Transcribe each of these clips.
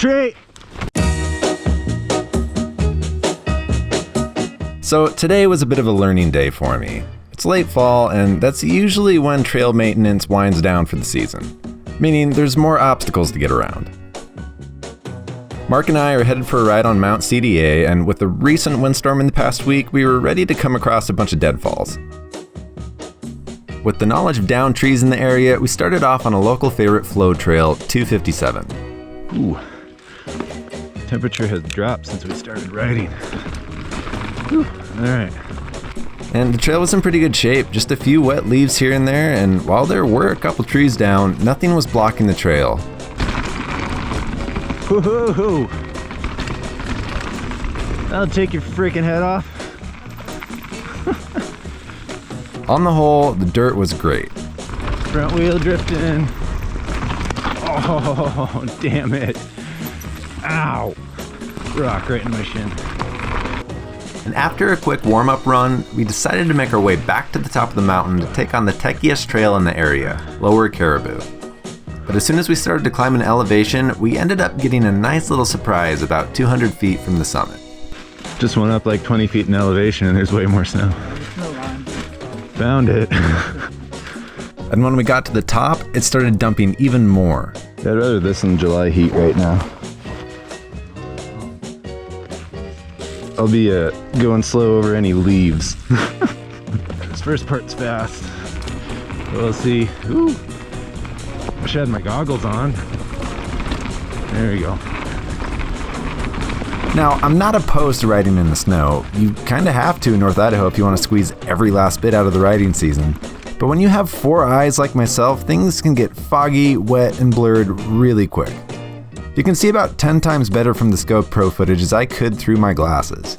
Tree! So today was a bit of a learning day for me. It's late fall, and that's usually when trail maintenance winds down for the season, meaning there's more obstacles to get around. Mark and I are headed for a ride on Mount CDA, and with the recent windstorm in the past week, we were ready to come across a bunch of deadfalls. With the knowledge of downed trees in the area, we started off on a local favorite flow trail, 257. Ooh, temperature has dropped since we started riding. Whew. All right. And the trail was in pretty good shape, just a few wet leaves here and there, and while there were a couple trees down, nothing was blocking the trail. Woohoo! That'll take your freaking head off. On the whole, the dirt was great. Front wheel drifting. Oh, damn it. Ow. Rock right in my shin. And after a quick warm-up run, we decided to make our way back to the top of the mountain to take on the techiest trail in the area, Lower Caribou. But as soon as we started to climb an elevation, we ended up getting a nice little surprise about 200 feet from the summit. Just went up like 20 feet in elevation and there's way more snow. Found it. And when we got to the top, it started dumping even more. I'd rather this than July heat right now. I'll be going slow over any leaves. This first part's fast. We'll see. Ooh. Wish I had my goggles on. There we go. Now, I'm not opposed to riding in the snow. You kind of have to in North Idaho if you want to squeeze every last bit out of the riding season. But when you have 4 eyes like myself, things can get foggy, wet, and blurred really quick. You can see about 10 times better from the Scope Pro footage as I could through my glasses.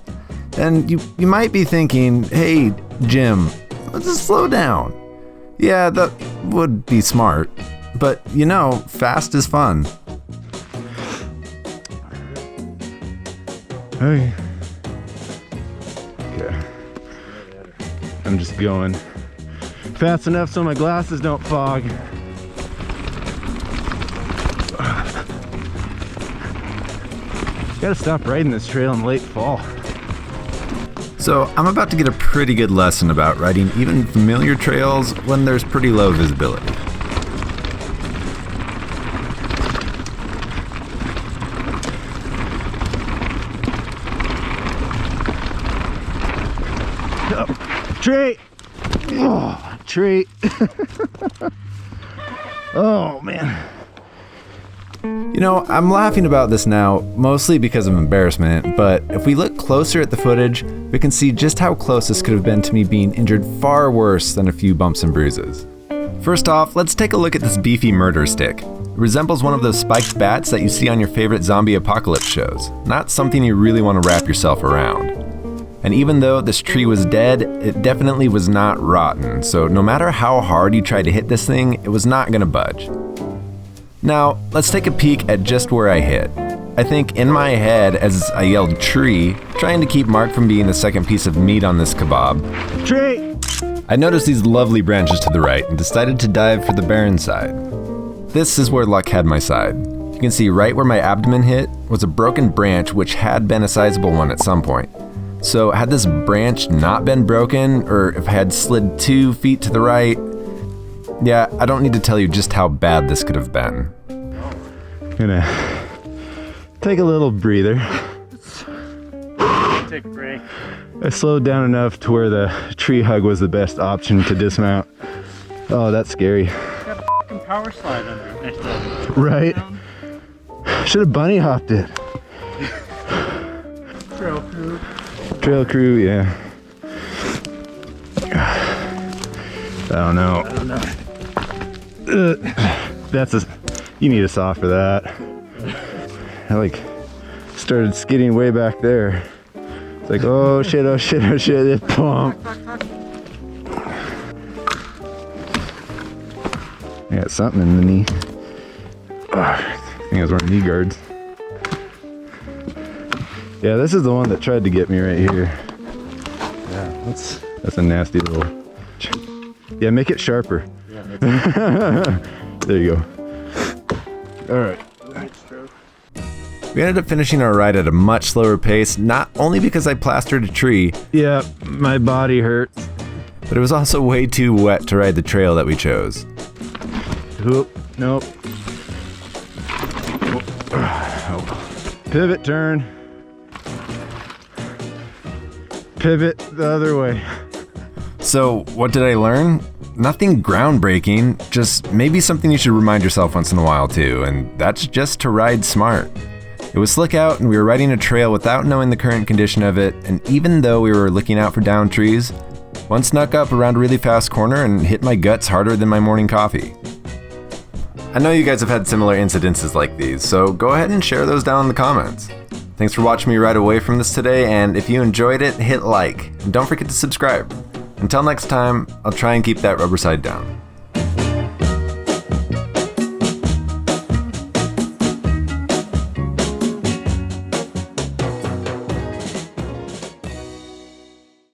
And you might be thinking, hey, Jim, let's just slow down. Yeah, that would be smart. But, you know, fast is fun. Okay. I'm just going fast enough so my glasses don't fog. Gotta stop riding this trail in late fall. So I'm about to get a pretty good lesson about riding even familiar trails when there's pretty low visibility. Oh, tree! Oh, tree! Oh man. You know, I'm laughing about this now, mostly because of embarrassment, but if we look closer at the footage, we can see just how close this could have been to me being injured far worse than a few bumps and bruises. First off, let's take a look at this beefy murder stick. It resembles one of those spiked bats that you see on your favorite zombie apocalypse shows, not something you really want to wrap yourself around. And even though this tree was dead, it definitely was not rotten, so no matter how hard you tried to hit this thing, it was not going to budge. Now, let's take a peek at just where I hit. I think in my head, as I yelled tree, trying to keep Mark from being the second piece of meat on this kebab, Tree! I noticed these lovely branches to the right and decided to dive for the barren side. This is where luck had my side. You can see right where my abdomen hit was a broken branch which had been a sizable one at some point. So had this branch not been broken, or if I had slid 2 feet to the right, yeah, I don't need to tell you just how bad this could have been. Gonna take a little breather. Take a break. I slowed down enough to where the tree hug was the best option to dismount. Oh, that's scary. Got a fucking power slide under next to it. Right? Should have bunny hopped it. Trail crew. Trail crew, yeah. I don't know. You need a saw for that. I like started skidding way back there. It's like, oh shit, oh shit, oh shit, it pump. I got something in the knee. Oh, I think I was wearing knee guards. Yeah, this is the one that tried to get me right here. Yeah, that's a nasty little. Yeah, make it sharper. Yeah, there you go. All right. We ended up finishing our ride at a much slower pace, not only because I plastered a tree, Yeah, my body hurts. but it was also way too wet to ride the trail that we chose. Oop, nope. Oh. Pivot turn. Pivot the other way. So, what did I learn? Nothing groundbreaking, just maybe something you should remind yourself once in a while too, and that's just to ride smart. It was slick out and we were riding a trail without knowing the current condition of it, and even though we were looking out for downed trees, one snuck up around a really fast corner and hit my guts harder than my morning coffee. I know you guys have had similar incidences like these, so go ahead and share those down in the comments. Thanks for watching me ride away from this today, and if you enjoyed it, hit like, and don't forget to subscribe. Until next time, I'll try and keep that rubber side down.